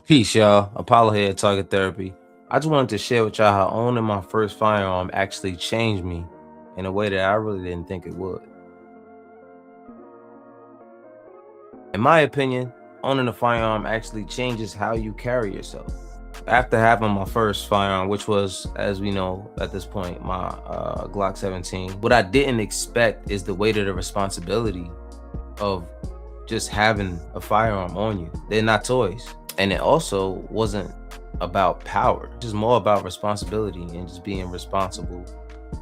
Peace, y'all. Apollo here at Target Therapy. I just wanted to share with y'all how owning my first firearm actually changed me in a way that I really didn't think it would. In my opinion, owning a firearm actually changes how you carry yourself. After having my first firearm, which was, as we know at this point, my Glock 17, what I didn't expect is the weight of the responsibility of just having a firearm on you. They're not toys. And it also wasn't about power, just more about responsibility and just being responsible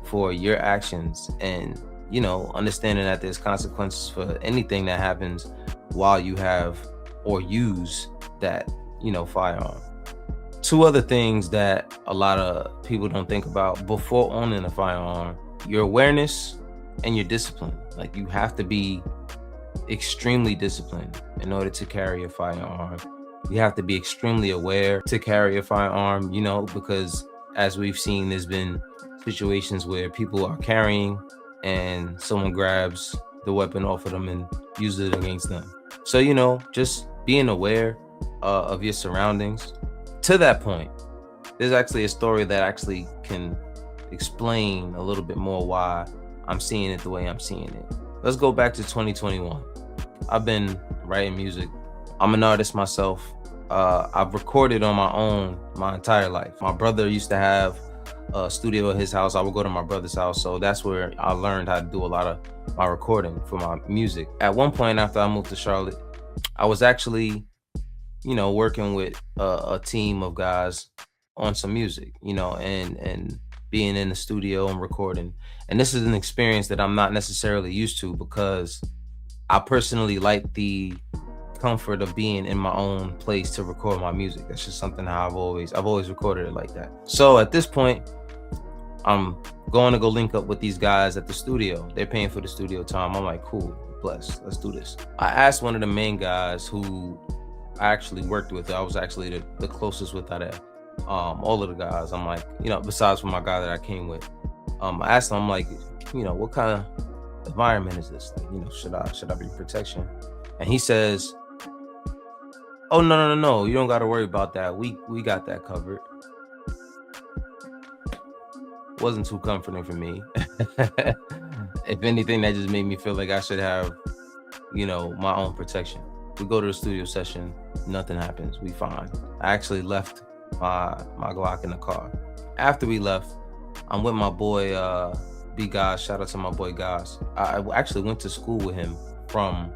for your actions and, understanding that there's consequences for anything that happens while you have or use that, firearm. Two other things that a lot of people don't think about before owning a firearm: your awareness and your discipline. Like, you have to be extremely disciplined in order to carry a firearm. You have to be extremely aware to carry a firearm, because as we've seen, there's been situations where people are carrying and someone grabs the weapon off of them and uses it against them. So, just being aware of your surroundings. To that point, there's actually a story that actually can explain a little bit more why I'm seeing it the way I'm seeing it. Let's go back to 2021. I've been writing music. I'm an artist myself. I've recorded on my own my entire life. My brother used to have a studio at his house. I would go to my brother's house. So that's where I learned how to do a lot of my recording for my music. At one point after I moved to Charlotte, I was actually, working with a team of guys on some music, and being in the studio and recording. And this is an experience that I'm not necessarily used to, because I personally like the comfort of being in my own place to record my music. That's just something I've always recorded it like that. So at this point, I'm going to go link up with these guys at the studio. They're paying for the studio time. I'm like, cool, bless, let's do this. I asked one of the main guys who I actually worked with. I was actually the closest with out of all of the guys. I'm like, besides from my guy that I came with, I asked him, I'm like, what kind of environment is this? Like, should I be protection? And he says, oh, no, you don't got to worry about that. We got that covered. Wasn't too comforting for me. If anything, that just made me feel like I should have, my own protection. We go to the studio session, nothing happens. We fine. I actually left my Glock in the car. After we left, I'm with my boy, B Goss. Shout out to my boy Goss. I actually went to school with him from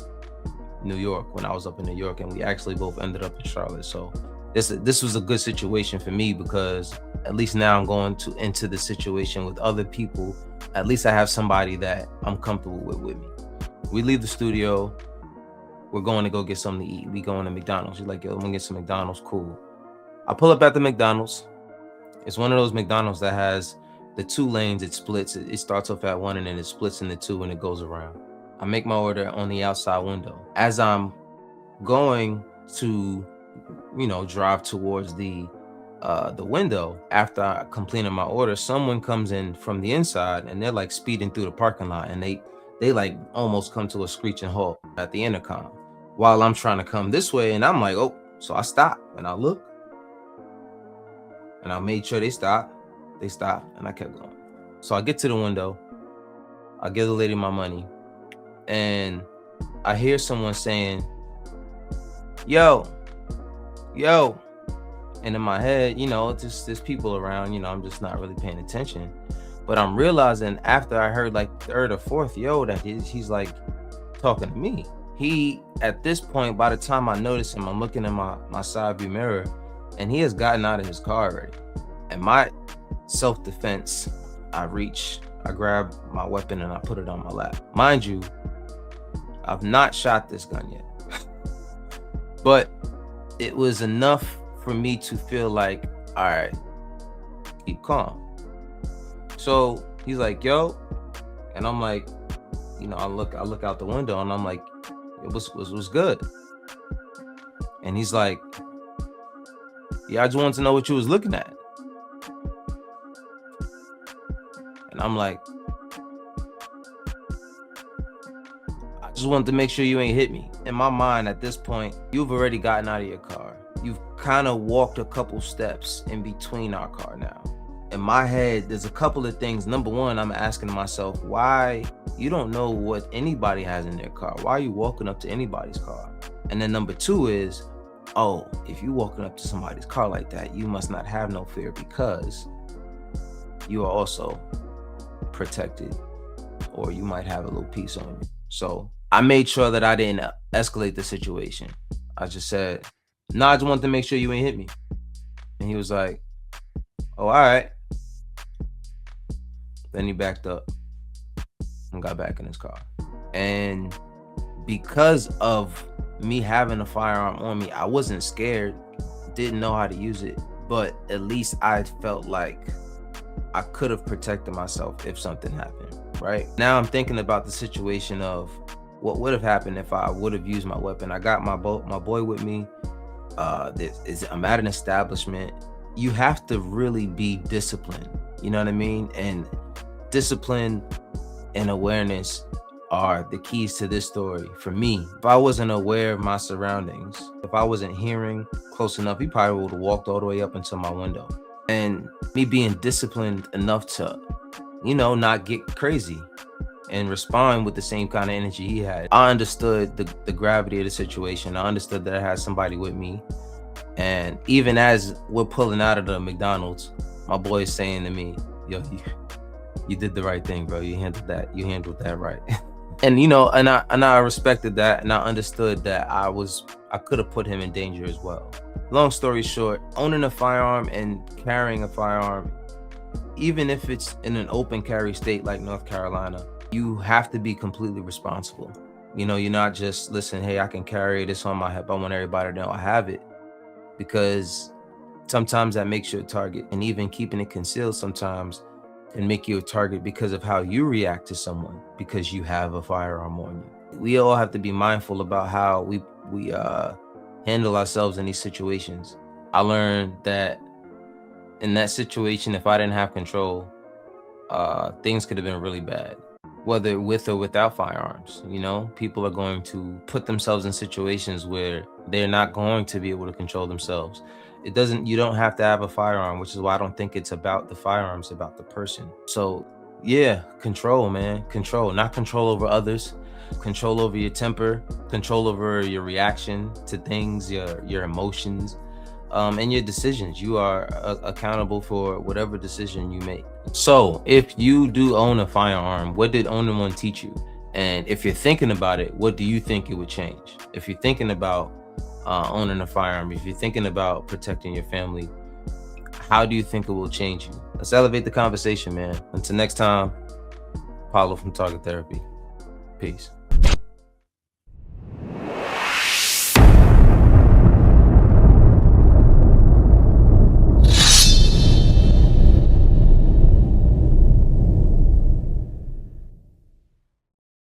New York when I was up in New York, and we actually both ended up in Charlotte. So this was a good situation for me, because at least now I'm going into the situation with other people. At least I have somebody that I'm comfortable with me. We leave the studio. We're going to go get something to eat. We going to McDonald's. She's like, yo, I'm gonna get some McDonald's. Cool. I pull up at the McDonald's. It's one of those McDonald's that has the 2 lanes. It splits. It starts off at 1 and then it splits into 2 and it goes around. I make my order on the outside window. As I'm going to, drive towards the window, after I completed my order, someone comes in from the inside and they're like speeding through the parking lot, and they like almost come to a screeching halt at the intercom while I'm trying to come this way. And I'm like, oh, so I stop and I look and I made sure they stopped, and I kept going. So I get to the window, I give the lady my money, and I hear someone saying, yo. And in my head, just there's people around, I'm just not really paying attention. But I'm realizing after I heard like third or fourth yo that he's like talking to me. He, at this point, by the time I notice him, I'm looking in my side view mirror, and he has gotten out of his car already. And my self-defense, I grab my weapon and I put it on my lap. Mind you, I've not shot this gun yet. But it was enough for me to feel like, all right, keep calm. So he's like, yo, and I'm like, I look out the window and I'm like, it was good. And he's like, yeah, I just wanted to know what you was looking at. And I'm like, I just wanted to make sure you ain't hit me. In my mind, at this point, you've already gotten out of your car. You've kind of walked a couple steps in between our car now. In my head, there's a couple of things. Number one, I'm asking myself, why you don't know what anybody has in their car? Why are you walking up to anybody's car? And then number two is, oh, if you walking up to somebody's car like that, you must not have no fear because you are also protected, or you might have a little piece on you. So I made sure that I didn't escalate the situation. I just said, nah, I just wanted to make sure you ain't hit me. And he was like, oh, all right. Then he backed up and got back in his car. And because of me having a firearm on me, I wasn't scared, didn't know how to use it, but at least I felt like I could have protected myself if something happened, right? Now I'm thinking about the situation of what would have happened if I would have used my weapon. I got my boy with me. I'm at an establishment. You have to really be disciplined, you know what I mean? And discipline and awareness are the keys to this story for me. If I wasn't aware of my surroundings, if I wasn't hearing close enough, he probably would have walked all the way up into my window. And me being disciplined enough to, not get crazy and respond with the same kind of energy he had. I understood the gravity of the situation. I understood that I had somebody with me. And even as we're pulling out of the McDonald's, my boy is saying to me, yo, you did the right thing, bro. You handled that right. And I respected that, and I understood that I could have put him in danger as well. Long story short, owning a firearm and carrying a firearm, even if it's in an open carry state like North Carolina, you have to be completely responsible. You're not just, listen, hey, I can carry this on my hip, I want everybody to know I have it, because sometimes that makes you a target. And even keeping it concealed sometimes can make you a target because of how you react to someone, because you have a firearm on you. We all have to be mindful about how we handle ourselves in these situations. I learned that in that situation, if I didn't have control, things could have been really bad, whether with or without firearms. People are going to put themselves in situations where they're not going to be able to control themselves. You don't have to have a firearm, which is why I don't think it's about the firearm, it's about the person. So yeah, control, man. Control, not control over others, control over your temper, control over your reaction to things, your emotions, and your decisions. You are accountable for whatever decision you make. So if you do own a firearm, what did owning one teach you? And if you're thinking about it, what do you think it would change? If you're thinking about owning a firearm, if you're thinking about protecting your family, how do you think it will change you? Let's elevate the conversation, man. Until next time, Paulo from Target Therapy. Peace.